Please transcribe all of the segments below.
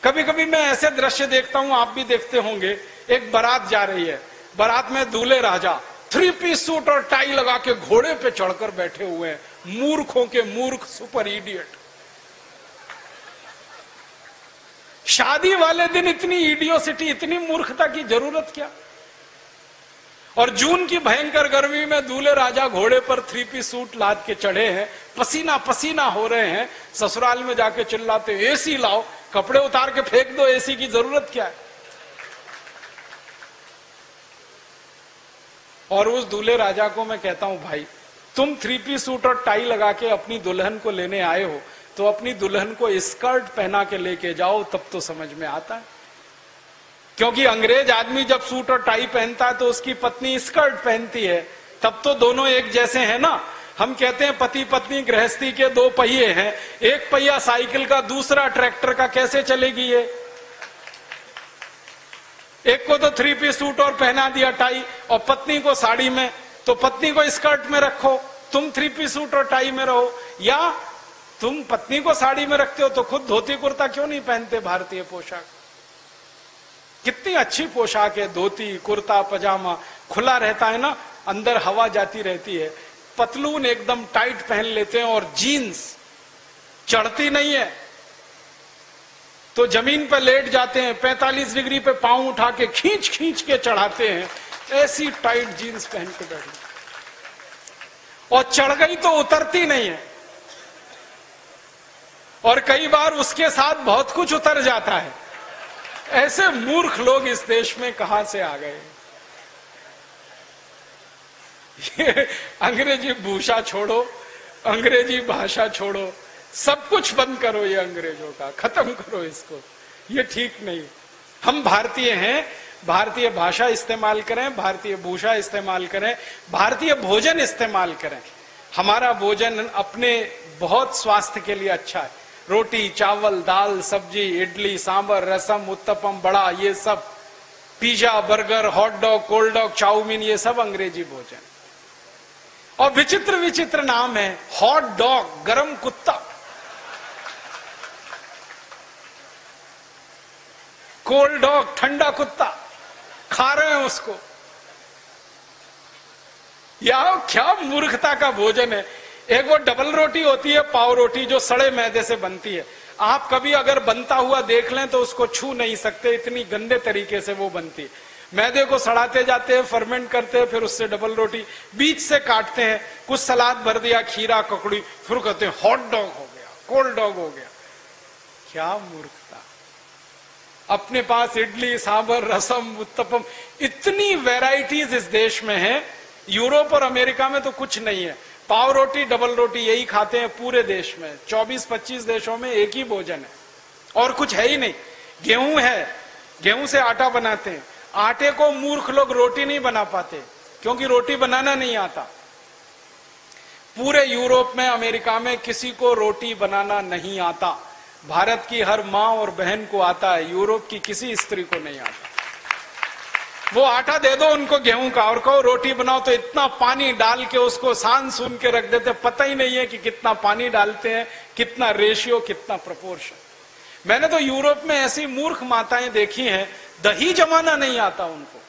कभी कभी मैं ऐसे दृश्य देखता हूं, आप भी देखते होंगे, एक बारात जा रही है, बारात में दूल्हे राजा 3 पीस सूट और टाई लगा के घोड़े पे चढ़कर बैठे हुए हैं, मूर्खों के मूर्ख, सुपर इडियट। शादी वाले दिन इतनी इडियोसिटी, इतनी मूर्खता की जरूरत क्या? और जून की भयंकर गर्मी में दूल्हे राजा घोड़े पर 3 पीस सूट लाद के चढ़े हैं, पसीना पसीना हो रहे हैं, ससुराल में जाके चिल्लाते एसी लाओ, कपड़े उतार के फेंक दो, एसी की जरूरत क्या है? और उस दूल्हे राजा को मैं कहता हूं, भाई तुम 3 पीस सूट और टाई लगा के अपनी दुल्हन को लेने आए हो, तो अपनी दुल्हन को स्कर्ट पहना के लेके जाओ, तब तो समझ में आता है। क्योंकि अंग्रेज आदमी जब सूट और टाई पहनता है तो उसकी पत्नी स्कर्ट पहनती है, तब तो दोनों एक जैसे हैं ना। हम कहते हैं पति पत्नी गृहस्थी के 2 पहिए हैं, एक पहिया साइकिल का, दूसरा ट्रैक्टर का, कैसे चलेगी ये? एक को तो 3 पीस सूट और पहना दिया टाई, और पत्नी को साड़ी में, तो पत्नी को स्कर्ट में रखो, तुम 3 पीस सूट और टाई में रहो। या तुम पत्नी को साड़ी में रखते हो तो खुद धोती कुर्ता क्यों नहीं पहनते? भारतीय पोशाक कितनी अच्छी पोशाक है, धोती कुर्ता पजामा खुला रहता है ना, अंदर हवा जाती रहती है। पतलून एकदम टाइट पहन लेते हैं और जीन्स चढ़ती नहीं है, तो जमीन पर लेट जाते हैं, 45 डिग्री पे पांव उठा के खींच खींच के चढ़ाते हैं, ऐसी टाइट जीन्स पहन के बैठे, और चढ़ गई तो उतरती नहीं है, और कई बार उसके साथ बहुत कुछ उतर जाता है। ऐसे मूर्ख लोग इस देश में कहां से आ गए? ये अंग्रेजी भूषा छोड़ो, अंग्रेजी भाषा छोड़ो, सब कुछ बंद करो, ये अंग्रेजों का खत्म करो इसको, ये ठीक नहीं। हम भारतीय हैं, भारतीय भाषा इस्तेमाल करें, भारतीय भूषा इस्तेमाल करें, भारतीय भोजन इस्तेमाल करें। हमारा भोजन अपने बहुत स्वास्थ्य के लिए अच्छा है। रोटी चावल दाल सब्जी इडली सांभर रसम उत्तपम बड़ा, ये सब pizza burger hot dog cold dog chow mein, ये सब अंग्रेजी भोजन। और विचित्र विचित्र नाम है, हॉट डॉग गरम कुत्ता, कोल्ड डॉग ठंडा कुत्ता, खा रहे हैं उसको। या क्या मूर्खता का भोजन है। एक वो डबल रोटी होती है, पाव रोटी, जो सड़े मैदे से बनती है। आप कभी अगर बनता हुआ देख लें तो उसको छू नहीं सकते, इतनी गंदे तरीके से वो बनती है। मैदे को सड़ाते जाते हैं, फर्मेंट करते हैं, फिर उससे डबल रोटी बीच से काटते हैं, कुछ सलाद भर दिया, खीरा ककड़ी, फिर कहते हैं हॉट डॉग हो गया, कोल्ड डॉग हो गया। क्या मूर्खता। अपने पास इडली सांभर रसम उत्तपम, इतनी वैरायटीज इस देश में है। यूरोप और अमेरिका में तो कुछ नहीं है। पाव रोटी डबल रोटी यही खाते हैं पूरे देश में। 24-25 देशों में एक ही भोजन है और कुछ है ही नहीं। गेहूं है, गेहूं से आटा बनाते हैं। आटे को मूर्ख लोग रोटी नहीं बना पाते क्योंकि रोटी बनाना नहीं आता। पूरे यूरोप में अमेरिका में किसी को रोटी बनाना नहीं आता। भारत की हर माँ और बहन को आता है, यूरोप की किसी स्त्री को नहीं आता। वो आटा दे दो उनको गेहूं का और कहो रोटी बनाओ तो इतना पानी डाल के उसको सान सून के रख देते, पता ही नहीं है कि कितना पानी डालते हैं, कितना रेशियो, कितना प्रपोर्शन। मैंने तो यूरोप में ऐसी मूर्ख माताएं देखी हैं, दही जमाना नहीं आता उनको।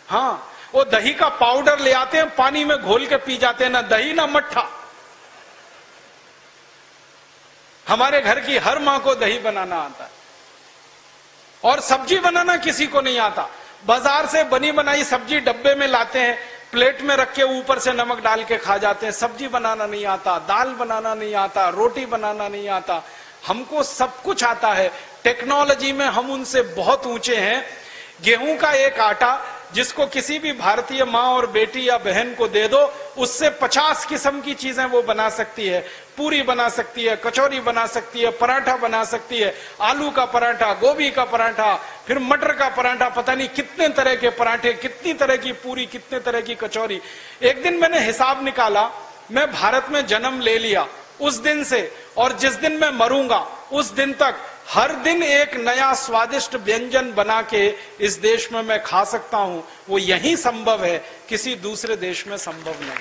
हाँ, वो दही का पाउडर ले आते हैं, पानी में घोल के पी जाते हैं, ना दही ना मट्ठा। हमारे घर की हर मां को दही बनाना आता है और सब्जी बनाना किसी को नहीं आता। बाजार से बनी बनाई सब्जी डब्बे में लाते हैं, प्लेट में रख के ऊपर से नमक डाल के खा जाते हैं। सब्जी बनाना नहीं आता, दाल बनाना नहीं आता, रोटी बनाना नहीं आता। हमको सब कुछ आता है। टेक्नोलॉजी में हम उनसे बहुत ऊंचे हैं। गेहूं का एक आटा जिसको किसी भी भारतीय माँ और बेटी या बहन को दे दो, उससे 50 किस्म की चीजें वो बना सकती है। पूरी बना सकती है, कचौरी बना सकती है, पराठा बना सकती है, आलू का पराठा, गोभी का पराठा, फिर मटर का पराठा, पता नहीं कितने तरह के पराठे, कितनी तरह की पूरी, कितने तरह की कचौरी। एक दिन मैंने हिसाब निकाला, मैं भारत में जन्म ले लिया उस दिन से और जिस दिन मैं मरूंगा उस दिन तक हर दिन एक नया स्वादिष्ट व्यंजन बना के इस देश में मैं खा सकता हूं। वो यही संभव है, किसी दूसरे देश में संभव नहीं।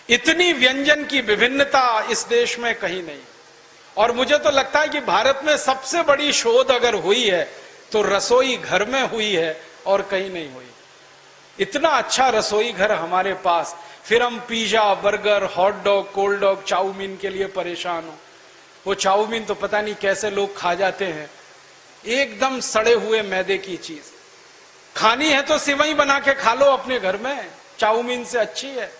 इतनी व्यंजन की विभिन्नता इस देश में कहीं नहीं। और मुझे तो लगता है कि भारत में सबसे बड़ी शोध अगर हुई है तो रसोई घर में हुई है और कहीं नहीं हुई। इतना अच्छा रसोई घर हमारे पास, फिर हम pizza, burger, hot dog, cold dog, chow mein के लिए परेशान हो। वो चाउमीन तो पता नहीं कैसे लोग खा जाते हैं, एकदम सड़े हुए मैदे की चीज। खानी है तो सिवई बना के खा लो अपने घर में, चाउमीन से अच्छी है।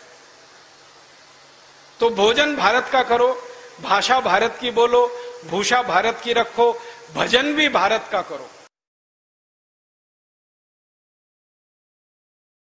तो भोजन भारत का करो, भाषा भारत की बोलो, भूषा भारत की रखो, भजन भी भारत का करो।